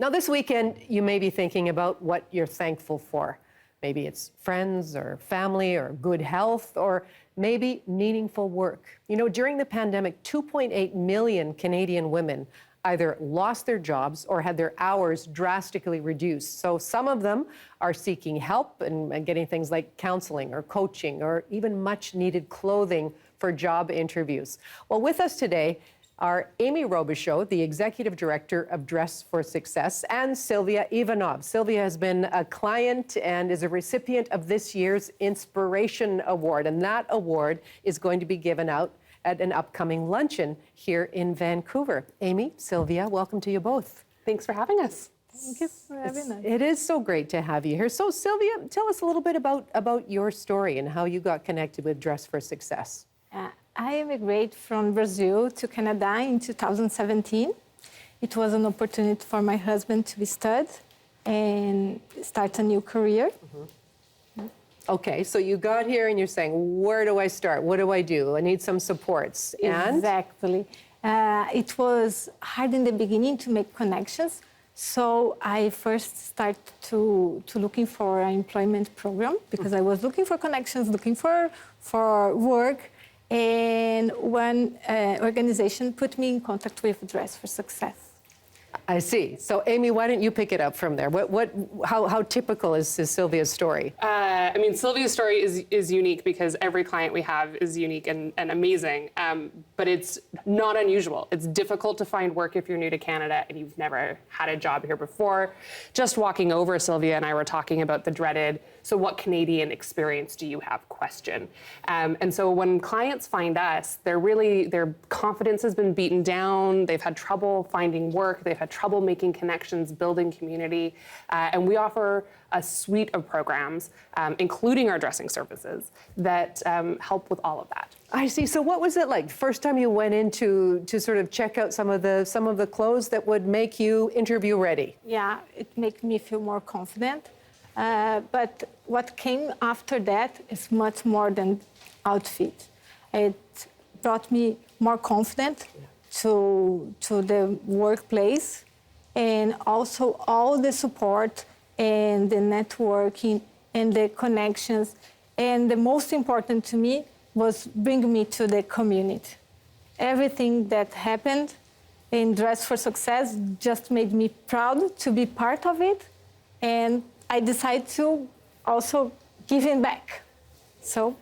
Now, this weekend, you may be thinking about what you're thankful for. Maybe it's friends or family or good health or maybe meaningful work. You know, during the pandemic, 2.8 million Canadian women either lost their jobs or had their hours drastically reduced. So some of them are seeking help and getting things like counseling or coaching or even much needed clothing for job interviews. Well, with us today are Amy Robichaud, the Executive Director of Dress for Success, and Silvia Ivanov. Silvia has been a client and is a recipient of this year's Inspiration Award, and that award is going to be given out at an upcoming luncheon here in Vancouver. Amy, Silvia, welcome to you both. Thanks for having us. Thank you for having us. It is so great to have you here. So Silvia, tell us a little bit about your story and how you got connected with Dress for Success. I immigrated from Brazil to Canada in 2017. It was an opportunity for my husband to study and start a new career. Mm-hmm. Okay, so you got here and you're saying, where do I start? What do I do? I need some supports. And? Exactly. It was hard in the beginning to make connections. So I first started to looking for an employment program because I was looking for connections, looking for work. And one organization put me in contact with Dress for Success. I see. So, Amy, why don't you pick it up from there? How typical is Sylvia's story? I mean, Sylvia's story is unique because every client we have is unique and amazing, but it's not unusual. It's difficult to find work if you're new to Canada and you've never had a job here before. Just walking over, Sylvia and I were talking about the dreaded, so what Canadian experience do you have question. And so when clients find us, their confidence has been beaten down, they've had trouble finding work, they've had trouble making connections, building community, and we offer a suite of programs, including our dressing services, that help with all of that. I see. So what was it like? First time you went in to sort of check out some of the clothes that would make you interview ready? Yeah, it made me feel more confident. But what came after that is much more than outfit. It brought me more confident to the workplace, and also all the support and the networking and the connections. And the most important to me was bring me to the community. Everything that happened in Dress for Success just made me proud to be part of it. And I decided to also give it back. So.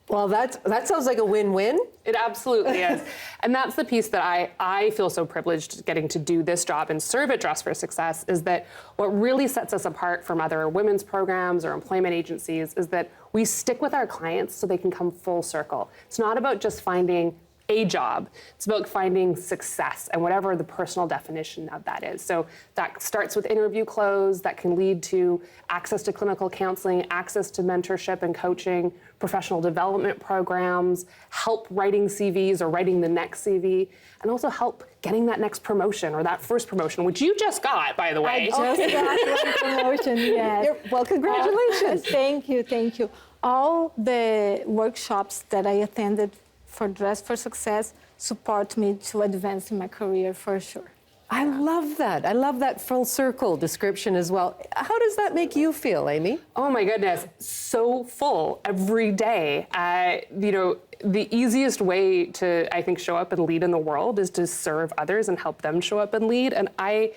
Well, that sounds like a win-win. It absolutely is. And that's the piece that I feel so privileged getting to do this job and serve at Dress for Success, is that what really sets us apart from other women's programs or employment agencies is that we stick with our clients so they can come full circle. It's not about just finding a job. It's about finding success and whatever the personal definition of that is. So that starts with interview clothes, that can lead to access to clinical counseling, access to mentorship and coaching, professional development programs, help writing CVs or writing the next CV, and also help getting that next promotion or that first promotion, which you just got, by the way. I just got one promotion, yes. Well, congratulations. Thank you. All the workshops that I attended for Dress for Success support me to advance in my career for sure. I love that. I love that full circle description as well. How does that make you feel, Amy? Oh my goodness, so full every day. The easiest way to, I think, show up and lead in the world is to serve others and help them show up and lead. And I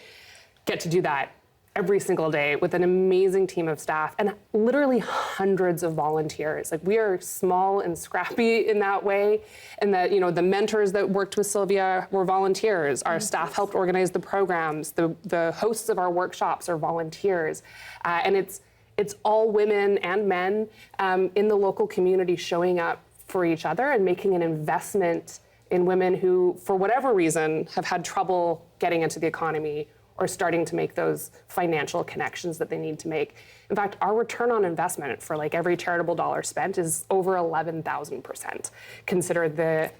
get to do that every single day with an amazing team of staff and literally hundreds of volunteers. Like, we are small and scrappy in that way. And that, the mentors that worked with Sylvia were volunteers. Our staff helped organize the programs. The hosts of our workshops are volunteers. And it's all women and men in the local community showing up for each other and making an investment in women who, for whatever reason, have had trouble getting into the economy or starting to make those financial connections that they need to make. In fact, our return on investment for every charitable dollar spent is over 11,000%. Consider the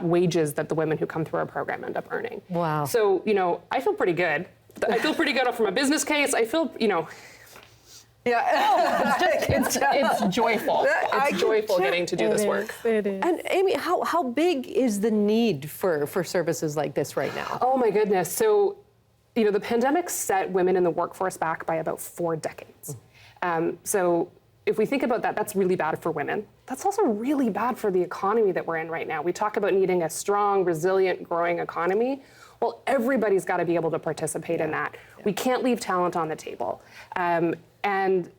wages that the women who come through our program end up earning. Wow. So, I feel pretty good. I feel pretty good from a business case. I feel, Yeah. it's joyful. It's joyful getting to do this work. It is. And Amy, how big is the need for services like this right now? Oh my goodness. So the pandemic set women in the workforce back by about 4 decades. So if we think about that, that's really bad for women. That's also really bad for the economy that we're in right now. We talk about needing a strong, resilient, growing economy. Well, everybody's got to be able to participate in that. We can't leave talent on the table. And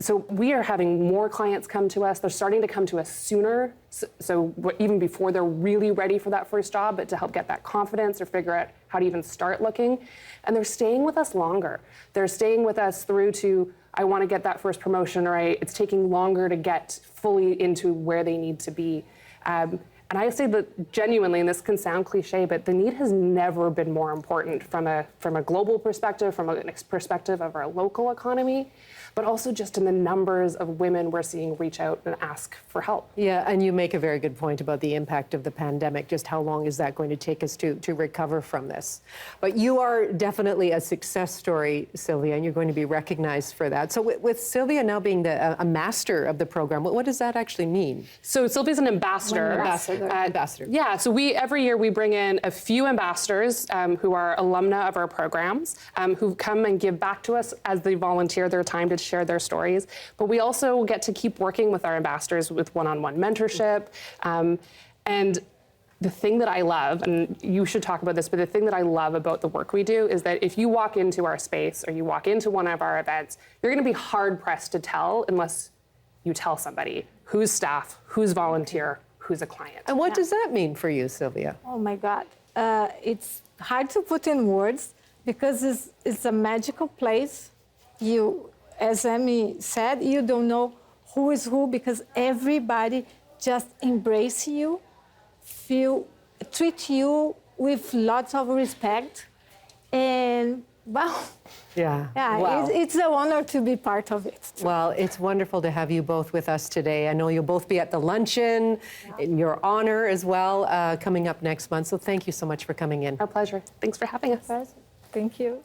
so we are having more clients come to us. They're starting to come to us sooner, so even before they're really ready for that first job, but to help get that confidence or figure out how to even start looking. And they're staying with us longer. They're staying with us through to, I want to get that first promotion, or it's taking longer to get fully into where they need to be. And I say that genuinely, and this can sound cliche, but the need has never been more important from a global perspective, from a perspective of our local economy, but also just in the numbers of women we're seeing reach out and ask for help. Yeah, and you make a very good point about the impact of the pandemic. Just how long is that going to take us to recover from this? But you are definitely a success story, Sylvia, and you're going to be recognized for that. So with Sylvia now being a master of the program, what does that actually mean? So Sylvia's an ambassador. Ambassador. Yeah, so every year we bring in a few ambassadors who are alumna of our programs, who come and give back to us as they volunteer their time to share their stories. But we also get to keep working with our ambassadors with one-on-one mentorship. And the thing that I love, and you should talk about this, but the thing that I love about the work we do is that if you walk into our space or you walk into one of our events, you're going to be hard-pressed to tell unless you tell somebody who's staff, who's volunteer, who's a client. And what does that mean for you, Sylvia? Oh my God. It's hard to put in words because it's a magical place. You, as Amy said, you don't know who is who because everybody just embrace you, treat you with lots of respect. And wow. Yeah. Yeah, it's an honor to be part of it. Well, it's wonderful to have you both with us today. I know you'll both be at the luncheon in your honor as well, coming up next month. So thank you so much for coming in. Our pleasure. Thanks for having us. Thank you.